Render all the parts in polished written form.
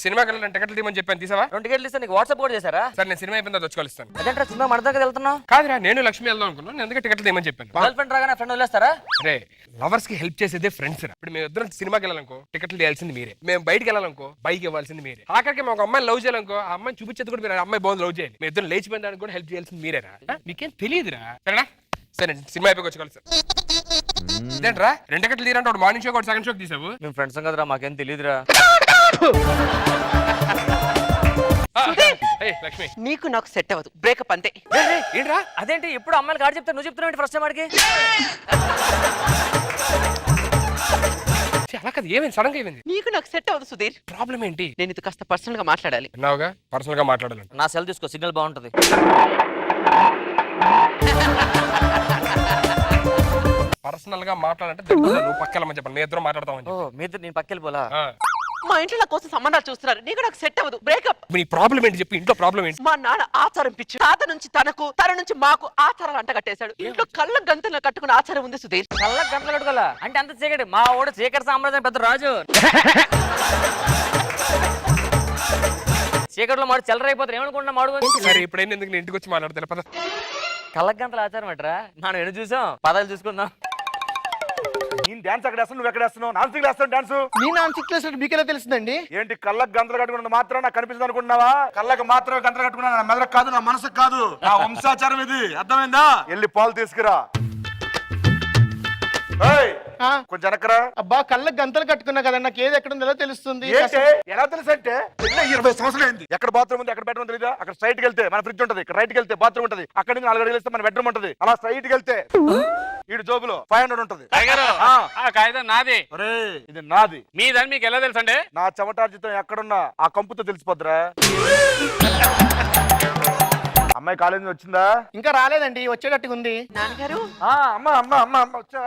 సినిమాకి వెళ్ళాలని టికెట్లు తీయమని చెప్పాను, తీసావా? 2 టికెట్లు ఇస్తే నీకు వాట్సాప్ కూడా చేశారా? సరే నేను సినిమా అయిపోయిందా వచ్చుకోలిస్తాను. అదేంట్రా సినిమా మన దగ్గర వెళ్తున్నావు? కాదురా, నేను లక్ష్మి వెళ్దాం అనుకున్నాను, నేను అందుకే టికెట్లు తీయమని చెప్పాను. గర్ల్ ఫ్రెండ్ రాగానే ఫ్రెండ్ వదిలేస్తారా? రే, లవర్స్ కి హెల్ప్ చేసేదే ఫ్రెండ్స్ రా. ఇప్పుడు మేము ఇద్దరం సినిమాకి వెళ్ళాలనుకో టికెట్లు తీయాల్సింది మీరే, మేము బయటకి వెళ్ళాలనుకో బైక్ ఇవ్వాల్సింది మీరే, ఆఖరికి మేము ఒక అమ్మాయిని లవ్ చేయాలనుకో ఆ అమ్మాయిని చూపించేది కూడా మీరు, అమ్మాయి బాగుంది లవ్ చేయాలి, మేము ఇద్దరం లేచిపోయిన దానికి కూడా హెల్ప్ చేయాల్సింది మీరేరా. మీకేం తెలియదురా. సరేనా? సరే సినిమా అయిపోయి వచ్చుకోవాలి సార్. ఇదేంట్రా 2 టికెట్లు తీరంటే ఒకటి మార్నింగ్ షో ఒకటి సెకండ్ షోకి తీసావు. మేము ఫ్రెండ్స్ కదరా, మాకేం తెలియదురా. లక్ష్మి నీకు నాకు సెట్ అవ్వదు, బ్రేకప్ అంతే. ఏంట్రా? అదేంటి ఇప్పుడు అమ్మాయిలు కాదు చెప్తా, నువ్వు చెప్తున్నావు ఫస్ట్ టైం వాడికి? అలా కదా, ఏమైంది సడన్ గా ఏమైంది? నీకు నాకు సెట్ అవ్వదు సుధీర్. ప్రాబ్లం ఏంటి? నేను ఇది కాస్త పర్సనల్ గా మాట్లాడాలి. విన్నావుగా, పర్సనల్ గా మాట్లాడాలి. నా సెల్ తీసుకో, సిగ్నల్ బాగుంటది. పర్సనల్ గా మాట్లాడాలంటే నువ్వు పక్కెళ్ళమని చెప్పండి, మీ ఇద్దరు మాట్లాడతామని. ఓ మీ ఇద్దరు నేను పక్కెళ్ళిపోలా? మా ఇంట్లో నా కోసం సంబంధాలు చూస్తున్నారు, నీకు నాకు సెట్ అవ్వదు, బ్రేకప్. మీ ప్రాబ్లం ఏంటి చెప్పి, ఇంట్లో ప్రాబ్లం ఏంటి? మా నాన్న ఆచారం పిచ్చి, తాత నుంచి తనకు, తన నుంచి మాకు ఆచారాలు అంట కట్టేశాడు. ఇంట్లో కళ్ళ గంతలు కట్టుకున్న ఆచారం ఉంది సుధీర్. కళ్ళకి గంటలు కట్టుకోవాలా అంటే అంత చీకటి? మా ఓడు చీకటి సామ్రాజ్యం పెద్ద రాజు. చీకటిలో మాడు చెల్లరైపోతారు, ఏమనుకుంటున్నా మాడు. సరే ఇప్పుడు ఎందుకు నేను ఇంటికి వచ్చి మాట్లాడతా పద. కళ్ళకి గంటలు ఆచారం అంటారా? మనం ఎన్ని చూసాం, పదాలు చూసుకుందాం. నేను డాన్స్ అక్కడ వేస్తాను, నువ్వు ఎక్కడ వేస్తున్నావు? నాన్సిక్ వేస్తాను డాన్స్. నీ నాన్సిక్ వేసినట్టు మీకెలా తెలిసిందండి? ఏంటి కళ్ళకు గంతలు కట్టుకున్నది మాత్రం నాకు కనిపిస్తుంది అనుకుంటున్నావా? కళ్ళకు మాత్రమే గంతలు కట్టుకున్నా, నా మెదడుకు కాదు, నా మనసుకు కాదు, నా వంశాచారం ఇది, అర్థమైందా? వెళ్ళి పాలు తీసుకురా. కొంచెం వెనకరా. అబ్బా కళ్ళకి గంతలు కట్టుకున్నా కదా, నాకు ఏది ఎక్కడ ఉందో ఎలా తెలుస్తుంది? ఎలా తెలుసు అంటే 20 సంవత్సరాలు అయింది. ఎక్కడ బాత్రూమ్ ఉంది, ఎక్కడ బెడ్రూమ్ తెలీదా? అక్కడ స్ట్రైట్ వెళ్తే మన ఫ్రిడ్జ్ ఉంటది, ఇక్కడ రైట్ వెళ్తే బాత్రూమ్ ఉంటది, అక్కడ నుంచి 4 అడుగులు వేస్తే మన బెడ్రూమ్ ఉంటది, అలా స్ట్రైట్ వెళ్తే ఈడు జోబులో 500 ఉంటది. కాగితం నాది. ఇది నాది. మీదని మీకు ఎలా తెలుసు అండి? నా చెమటార్జితం ఎక్కడున్నా ఆ కంపుతో తెలిసిపోద్దురా. అమ్మాయి కాలేజీ వచ్చిందా? ఇంకా రాలేదండి, వచ్చేటట్టుగా ఉంది. నాన్నగారు అమ్మా అమ్మా అమ్మా అమ్మ వచ్చా.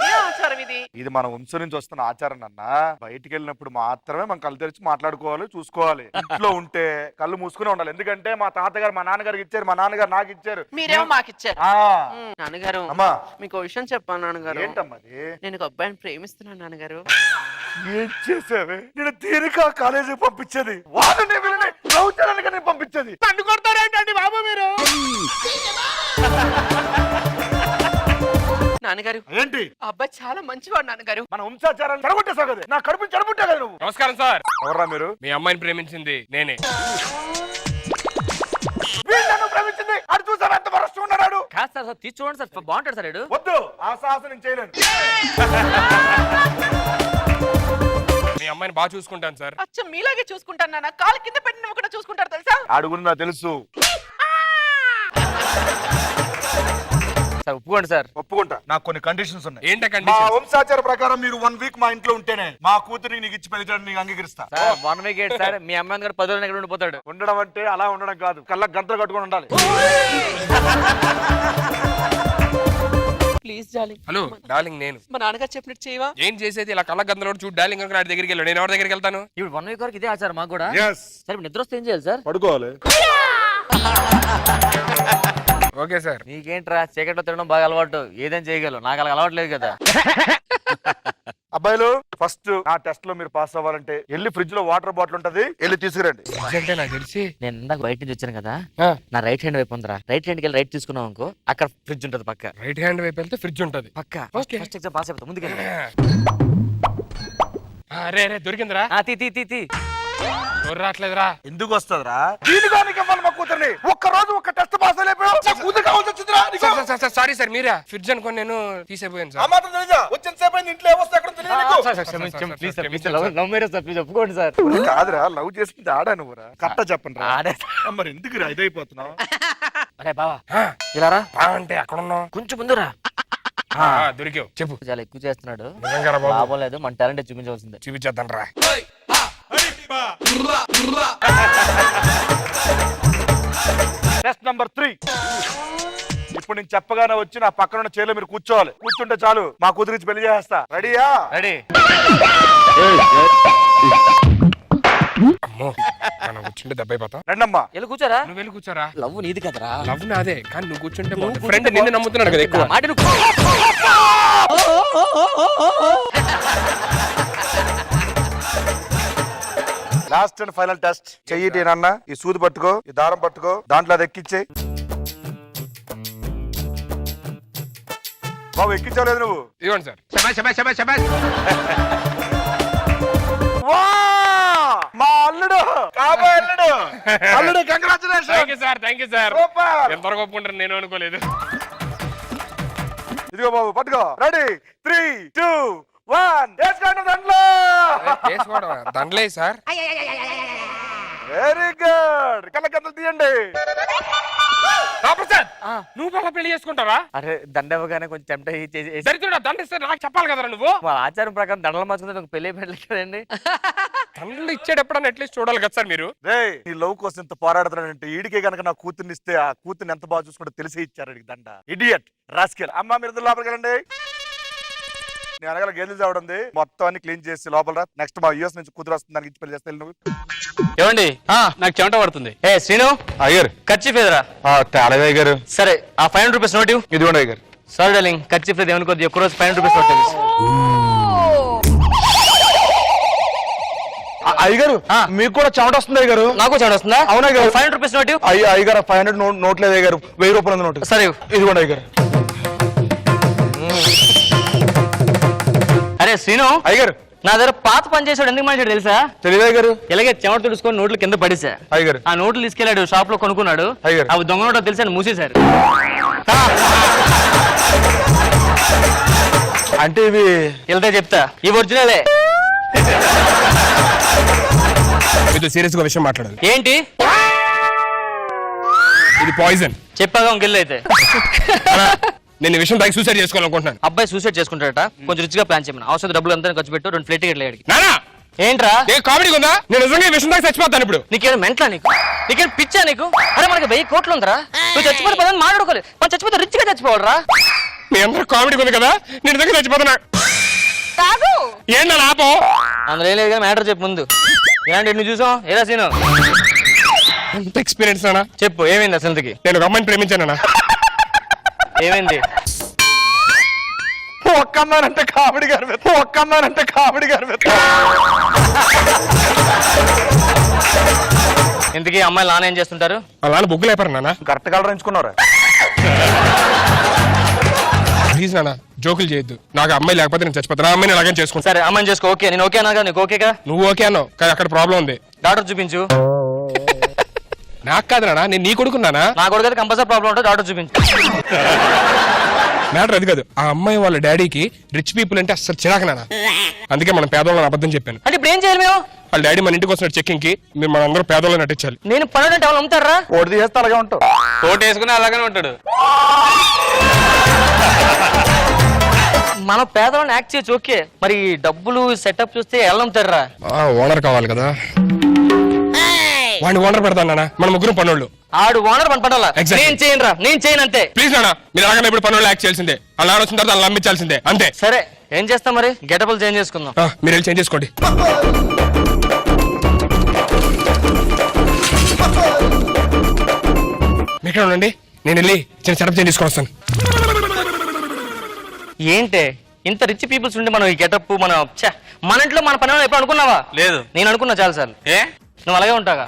ఏ ఆచారం ఇది? ఇది మన వంశం నుంచి వస్తున్న ఆచారం అన్న. బయటికి వెళ్ళినప్పుడు మాత్రమే మనం కళ్ళు తెరిచి మాట్లాడుకోవాలి, చూసుకోవాలి. ఇంట్లో ఉంటే కళ్ళు మూసుకునే ఉండాలి. ఎందుకంటే మా తాతగారు మా నాన్నగారికి ఇచ్చారు, మా నాన్నగారు నాకు ఇచ్చారు, మీరేమో మాకు ఇచ్చారు. నాన్నగారు అమ్మా మీకు విషయం చెప్పాను నాన్నగారు. ఏంటమ్మది? నేను ఒక అబ్బాయిని ప్రేమిస్తున్నాను నాన్నగారు. ఏం చేసావే? నేను తీరిక కాలేజీకి పంపించేది, వాళ్ళని వీళ్ళని లవ్ చేయడానికి నేను పంపించేది. నన్ను కొడతారేంటండి బాబు మీరు? నాన్నగారు ఏంటి? ఆ అబ్బాయి చాలా మంచివాడు నాన్నగారు. మన వంశాచారాన్ని చెడగొట్టేసావు కదా, నా కడుపుని చెడగొట్టా కదా నువ్వు. నమస్కారం సార్. ఎవర్రా మీరు? మీ అమ్మాయిని ప్రేమించింది నేనే. వీళ్ళను ప్రేమించింది అది చూసారా ఎంత వరస్ట్ ఉన్నాడు? కాదు సార్, తీసి చూడండి సార్, బాగుంటాడు సార్. వద్దు, ఆ సాహసం నేను చేయలేను. మీ అమ్మాయిని బాగా చూసుకుంటాను సార్. అచ్చం మీలాగే చూసుకుంటాను నాన్న, కాలు కింద పెట్టి నువ్వు కూడా చూసుకుంటారు తెలుసా? అడుగుని నాకు తెలుసు. సార్ ఒప్పుకోండి సార్. ఒప్పుకుంటా. నాకు కొన్ని కండిషన్స్ ఉన్నాయి. ఏంట మా కండిషన్? వంశాచార ప్రకారం మీరు 1 వీక్ మా ఇంట్లో ఉంటేనే మా కూతురికి నీకు ఇచ్చి పెళ్లి చేయడం నీకు అంగీకరిస్తా. సార్ 1 వీక్ ఏంటి సార్? మీ అమ్మాయి గారు 10 రోజులు ఎక్కడ ఉండిపోతాడు? ఉండడం అంటే అలా ఉండడం కాదు, కళ్ళకు గంటలు కట్టుకొని ఉండాలి. Please darling. హలో డార్లింగ్, నేను మా నాన్నగారు చెప్పినట్టు చేయవా? ఏం చేసేది? ఇలా కళ్ళ గందలో చూడు డార్లింగ్ అనుకుని వాడి దగ్గరికి వెళ్ళాడు, నేను ఎవరి దగ్గరికి వెళ్తాను? ఇప్పుడు 1 వీక్ వరకు ఇదే ఆచారం మాకు కూడా. Yes. సరే ఇప్పుడు నిద్ర వస్తే ఏం చేయాలి సార్? పడుకోవాలి. Okay sir. నీకేంట్రా చీకట్లో తినడం బాగా అలవాటు, ఏదైనా చేయగలవు, నాకు అలా అలవాటు లేదు కదా. అబ్బాయిలు ఫస్ట్ నా టెస్ట్ లో మీరు పాస్ అవ్వాలంటే వెళ్ళి ఫ్రిడ్జ్ లో వాటర్ బాటిల్ ఉంటది, వెళ్ళి తీసుకురండి. అంటే నాకు తెలిసి నేను ఇందాక బయట నుంచి వచ్చాను కదా, నా రైట్ హ్యాండ్ వైపు ఉందిరా. రైట్ హ్యాండ్కి వెళ్ళి రైట్ తీసుకున్నావు అనుకో, అక్కడ ఫ్రిడ్జ్ ఉంటది పక్క. రైట్ హ్యాండ్ వైపు వెళ్తే ఫ్రిడ్జ్ ఉంటది పక్క. Okay. ఫస్ట్ ఎగ్జామ్ పాస్ అయిపోతా, ముందుకెళ్ళి. అరే రే దొరికిందిరా. తీ తీ తీ తీ. ఎవరు రావట్లేదురా? ఎందుకు వస్తుందిరా? దీనికోనికి ఇవ్వాలి మా కూతుర్ని. ఒక్క రోజు ఒక్క టెస్ట్ పాస్ అయిపోయావు, కూతురు కావాల్సి వచ్చిందిరా నీకు. సారీ సార్, మీరా ఫ్రిడ్జ్ అనుకోని నేను తీసేపోయాను ఆ సార్. మాత్రం తెలీదా? వచ్చిన సేపు అయింది, ఇంట్లో ఏమొస్తే ఎక్కడ తెలియదు నీకు. ఒప్పుకోండి సార్. కాదురా, లవ్ చేసింది ఆడా నువ్వురా? కట్ట చెప్పండి రా. మరి ఎందుకు ఇదైపోతున్నావు? అరే బావా ఇలా రా. అంటే అక్కడ ఉన్నావు, కొంచెం ముందురా. దొరికావు. చెప్పు. చాలా ఎక్కువ చేస్తున్నాడు, నిజంగా రా బాబు. లాభం లేదు, మన టాలెంట్ చూపించవలసిందే. చూపించేద్దాం రా. Test number 3. ఇప్పుడు నేను చెప్పగానే వచ్చి నా పక్కన ఉన్న చైర్లో మీరు కూర్చోవాలి. కూర్చుంటే చాలు, మా కూతురికి పెళ్లి చేస్తా. రెడీయా? రెడీ. అమ్మో, మనం కూర్చుంటే దెబ్బ అయిపోతాం. రండమ్మా. వెళ్ళి కూర్చోరా. నువ్వు వెళ్ళి కూర్చోరా. లవ్ నీది కదరా. లవ్ నాదే, కానీ నువ్వు కూర్చుంటే ఫ్రెండ్ నిన్ను నమ్ముతున్నాడు కదా ఎక్కువ. మాట నువ్వు. Last and final test. చెయ్యి నాన్న, ఈ సూది పట్టుకో, ఈ దారం పట్టుకో, దాంట్లో అది ఎక్కిచ్చే. బాబు ఎక్కించలేదు నువ్వు. ఇవ్వండి సార్. శబాష్ శబాష్ శబాష్ శబాష్. వా! మా అల్లుడు కాబోయే అల్లుడు. అల్లుడు congratulation. Thank you sir, thank you sir. Super. ఎంత ఒప్పుకుంటారు నేను అనుకోలేదు. ఇదిగో బాబు పట్టుకో. రెడీ 3 2 1 వేసుకోండి దాంట్లో. దండలే సార్. Very good. కళ్ళకద్దలు తీయండి. ప్రసాద్, నువ్వు అలా పెళ్లి చేసుకుంటావా? అరే దండ ఇవ్వగానే కొంచెం టెంప్ట్ అయ్యి దరిద్రుడా, దండ ఇస్తే నాకు చెప్పాలి కదరా నువ్వు. వాళ్ళ ఆచారం ప్రకారం దండలు మార్చుకుంటే ఒక పెళ్లి పెట్టలేదు కదండి. దండలు ఇచ్చేటప్పుడు అట్లీస్ట్ చూడాలి కదా సార్ మీరు. రే నీ లవ్ కోసం ఇంత పోరాడుతున్నాడంటే ఈడికే గనక నా కూతుర్ని ఇస్తే ఆ కూతుర్ని ఎంత బాగా చూసుకుంటే తెలిసి ఇచ్చారు ఈడికి దండ. Idiot rascal. అమ్మా మీరు లోపలికి వెళ్ళండి. నేను అనగల గేదెలు చావడం ఉంది, మొత్తం అన్ని క్లీన్ చేసి లోపల రా. నెక్స్ట్ మా యూఎస్ నుంచి కూతురు వస్తుంది, దానికి ఇచ్చి పెళ్లి చేస్తే నువ్వు. ఏమండి నాకు చెమట పడుతుంది. ఏ శ్రీను అయ్యారు ఖర్చు ఫేదరా. అలవయ్య గారు. సరే ఆ 500 రూపీస్ నోట్ ఇవ్వు. ఇదిగోండి అయ్య గారు. సారీ డార్లింగ్, ఖర్చు ఫేద ఏమనుకోద్ది, ఒక్క రోజు 500 రూపీస్ నోట్ తెలుసు. అయ్యగారు మీకు కూడా చెమట వస్తుంది అయ్యగారు. నాకు చెమట వస్తుందా? అవునా గారు. 500 రూపీస్ నోట్ ఇవ్వు. అయ్యగారు 500 నోట్ లేదు అయ్యగారు, 1000 రూపాయలు నోట్. సరే ఇవ్వు. ఇదిగోండి అయ్యగారు. అరే శ్రీను అయ్యగారు నా దగ్గర పాత పని చేసాడు, ఎందుకు మంచివాడు తెలుసా? తెలియదు అయ్యగారు. ఇలాగే చెమట తుడుచుకొని నోట్లు కింద పడేసా. అయ్యగారు ఆ నోట్లు తీసుకెళ్లాడు, షాప్ లో కొనుక్కున్నాడు. అయ్యగారు. అవి దొంగ నోటో తెలిసాను, మూసేశారు. అంటే ఇవి వెళ్తే చెప్తా, ఇవి ఒరిజినలే. మీతో సీరియస్ గా విషయం మాట్లాడాలి. ఏంటి ఇది పాయిజన్. చెప్పాగా ఇంకెళ్ళి అయితే. నేను ఈ విషయం తాగి సూసైడ్ చేసుకోవాలనుకుంటున్నాను. అబ్బాయి సూసైడ్ చేసుకుంటాడట, కొంచెం రిచ్ గా ప్లాన్ చేయమని. అవసరం డబ్బులు అంతా ఖర్చు పెట్టు, 2 ఫ్లైట్ టికెట్లు అడిగి. నానా ఏంట్రా ఏ కామెడీ ఉందా? నేను నిజంగా ఈ విషయం తాగి చచ్చిపోతాను ఇప్పుడు. నీకేమైనా మెంట్లా నీకు? నీకేం పిచ్చా నీకు? అరే మనకి 1000 కోట్లు ఉందరా, నువ్వు చచ్చిపోతే పదని మాట్లాడుకోలేదు. మనం చచ్చిపోతే రిచ్ గా చచ్చిపోవాలరా. మీ అందరూ కామెడీ ఉంది కదా, నేను నిజంగా చచ్చిపోతున్నా. ఏంటన్నా లాభం? అందులో ఏం లేదు, మ్యాటర్ చెప్పు ముందు. ఇలాంటి నువ్వు చూసావు ఏదా సీను? ఎంత ఎక్స్పీరియన్స్ నానా? చెప్పు ఏమైంది అసలుకి? నేను ఒక అమ్మాయిని ప్రేమించానా? ఏమైంది? ఒక్క అమ్మానంటే కామెడీ గారు, ఒక్క అమ్మానంటే కామెడీ గారు. ఇంతకీ అమ్మాయిలు నాన్న ఏం చేస్తుంటారు? అలా బొగ్గులు అయిపోయారు నాన్న. Correct colour ఎంచుకున్నారా? ప్లీజ్ నాన్న జోకులు చేయొద్దు. నాకు అమ్మాయి లేకపోతే నేను చచ్చిపోతాను. అమ్మాయిని అలాగే చేసుకుంటా. సరే అమ్మాయిని చేసుకో. ఓకే నేను ఓకే అన్నా, నీకు ఓకేగా? నువ్వు ఓకే అన్నావు కానీ అక్కడ ప్రాబ్లం ఉంది. డాక్టర్ చూపించు. నాకు కాదు నాన్న, నేను నీ కొడుకున్నానా? నా కొడుకు కంపల్సరీ ప్రాబ్లం ఉంటుంది, డాక్టర్ చూపించు. మ్యాటర్ అది కాదు. ఆ అమ్మాయి వాళ్ళ డాడీకి రిచ్ పీపుల్ అంటే అసలు చిరాకు నాన్న. అందుకే మనం పేదవాళ్ళని అబద్ధం చెప్పాను. అంటే ఇప్పుడు ఏం చేయాలి మేము? వాళ్ళ డాడీ మన ఇంటికి వస్తున్న చెక్కింగ్ కి మీరు మనందరూ పేదవాళ్ళని నటించాలి. నేను పనులు అంటే వాళ్ళు అమ్ముతారా? ఓడి తీసేస్తే అలాగే ఉంటావు. కోట్ వేసుకుని అలాగనే ఉంటాడు. మనం పేదవాళ్ళని యాక్ట్ చేయొచ్చు, ఓకే. మరి డబ్బులు సెటప్ చూస్తే ఎలా అమ్ముతారా? ఓనర్ కావాలి కదా, వాడిని ఓనర్ పెడతాను నాన్న. మన ముగ్గురు పనులు. ఆడు ఓనర్ పని పడాలా? Exactly. నేను చేయను రా, నేను చేయను అంతే. ప్లీజ్ నాన్న, మీరు అలాగే ఇప్పుడు పనులు యాక్ట్ చేయాల్సిందే. అలా వచ్చిన తర్వాత అలా నమ్మించాల్సిందే అంతే. సరే ఏం చేస్తాం మరి? గెటబుల్ చేంజ్ చేసుకుందాం. మీరు వెళ్ళి చేంజ్ చేసుకోండి. మీకే ఉండండి, నేను వెళ్ళి చిన్న సెటప్ చేంజ్ తీసుకొని వస్తాను. ఏంటే ఇంత రిచ్ పీపుల్స్ ఉండి మనం ఈ గెటప్ మన ఇంట్లో మన పని ఎప్పుడు అనుకున్నావా? లేదు. నేను అనుకున్నా చాలా సార్లు. ఏ నువ్వు అలాగే ఉంటాగా?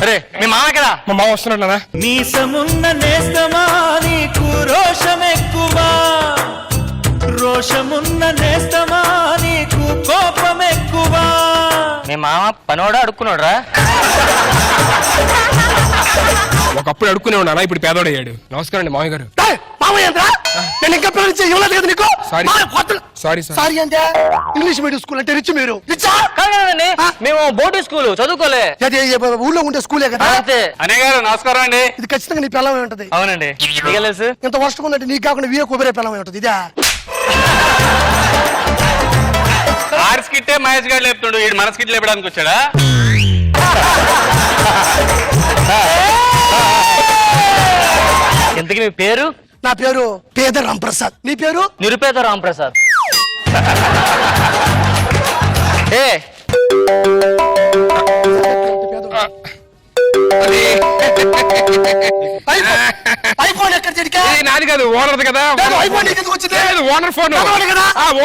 అరే మీ మామ కదా? మా మామ వస్తున్నాడు నాన్న. నీసమున్న నేస్తమా నీకు రోషమెక్కువా, రోషమున్న నేస్తమా నీకు కోపమెక్కువా. మీ మామ పనివాడా అడుక్కున్నాడు రా? ఒకప్పుడు అడుక్కునే ఉన్నానా, ఇప్పుడు పేదోడయ్యాడు. నమస్కారం అండి మామయ్య గారు. నేను ఇంకా ఇవ్వలేదు కదా నీకు. సారీ సారీ అంటే ఇంగ్లీష్ మీడియం స్కూల్ అంటే రిచ్ మీరు కాదండి, మేము బోర్డు స్కూల్ చదువుకోలే. ఊళ్ళో ఉండే స్కూలే కదా. అంతే. అనే గారు నమస్కారం అండి. ఇది ఖచ్చితంగా నీ పిల్లమే ఉంటది. అవునండి, నీకు తెలుసు. ఇంత వర్షం ఉందంటే నీకు కాకుండా వీఏ కుబేరే పిల్లమే ఉంటది. ఇదే ఆర్స్ కిట్టే మహేష్ గారు లేపుతుండు, వీడు మనస్ కిట్ లేపడానికి వచ్చాడా? ఇంతకీ మీ పేరు? నా పేరు పేద రాంప్రసాద్. నీ పేరు? నిరుపేద రాంప్రసాద్. ఏ ఐఫోన్ ఎక్కడ చెడికా? నాది కాదు, ఓనర్ కదా. ఐఫోన్ ఎందుకు వచ్చింది? Owner phone.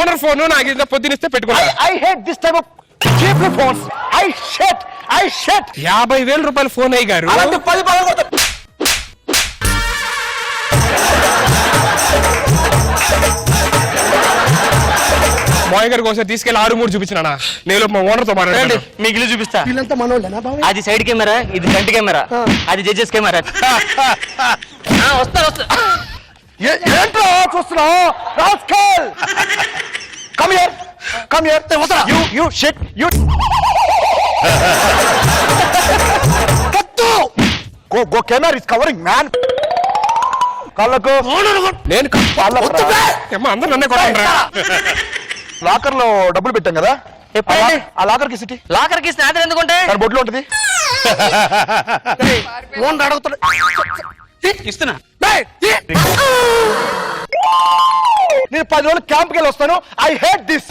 ఓనర్ ఫోన్ నాకు పొద్దునిస్తే పెట్టుకున్నా. I hate this type of cheap phones. I shut 50,000 రూపాయలు ఫోన్ అయ్యి గారు. అలాంటి 10 పగలగొడతా. మాయ గారికి ఒకసారి తీసుకెళ్ళి 6-3 చూపించినా నేను మా ఓనర్తో మాట్లాడండి. మీకు ఇల్లు చూపిస్తా. వీళ్ళంతా మనోళ్ళేనా బాబాయ్? అది సైడ్ కెమెరా, ఇది ఫ్రంట్ కెమెరా, అది జడ్జెస్ కెమెరా. వస్తా. ఏంట్రా చూస్తున్నావు? రాస్కల్ కమ్ హియర్ వసరా. You shit you cut go camera is covering man. కళ్ళకు నేను అందరూ నన్నే కొట్టండిరా. లాకర్ లో డబ్బులు పెట్టాం కదా, ఎప్పుడండి? ఆ లాకర్ కి సిటీ లాకర్ కి స్నాదర్ ఎందుకుంటే దాని బొడ్లో ఉంటది. ఓన్ అడుగుతాడు. ఇస్తున్నా. నేను 10 రోజులు క్యాంప్కి వెళ్ళి వస్తాను. I hate this.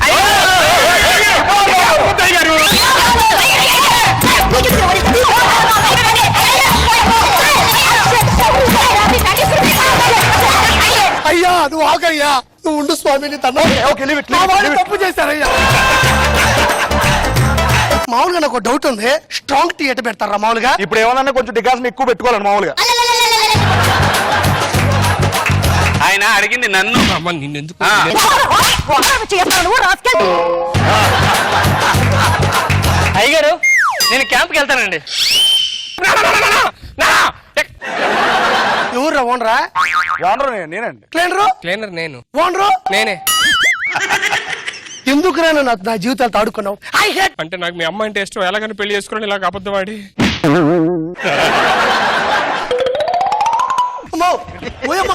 అయ్యా నువ్వు ఆగయ్యా, నువ్వు ఉండు స్వామిని తన ఓకే లీవ్ ఇట్. తప్పు చేశారయ్యా. మామూలుగా నాకు డౌట్ ఉంది, స్ట్రాంగ్ టీ ఎట్ట పెడతారా మామూలుగా? ఇప్పుడు ఏమన్నా కొంచెం డికాషన్ ఎక్కువ పెట్టుకోవాలని మామూలుగా. ఆయన అడిగింది నన్ను. అమ్మ నిన్నెందుకు అయ్యగారు నేను క్యాంప్కి వెళ్తానండి. ఎవరు ఓనరా? ఎవరు నేనండి. క్లీనరు? క్లీనర్ నేను. ఓనరు? నేనే. ఎందుకు నా జీవితాలతో ఆడుకున్నావు? I hate. అంటే నాకు మీ అమ్మ అంటే ఇష్టం, ఎలాగని పెళ్లి చేసుకుని ఇలాగ అబద్ధం ఆడి. అమ్మో ఓయమ్మ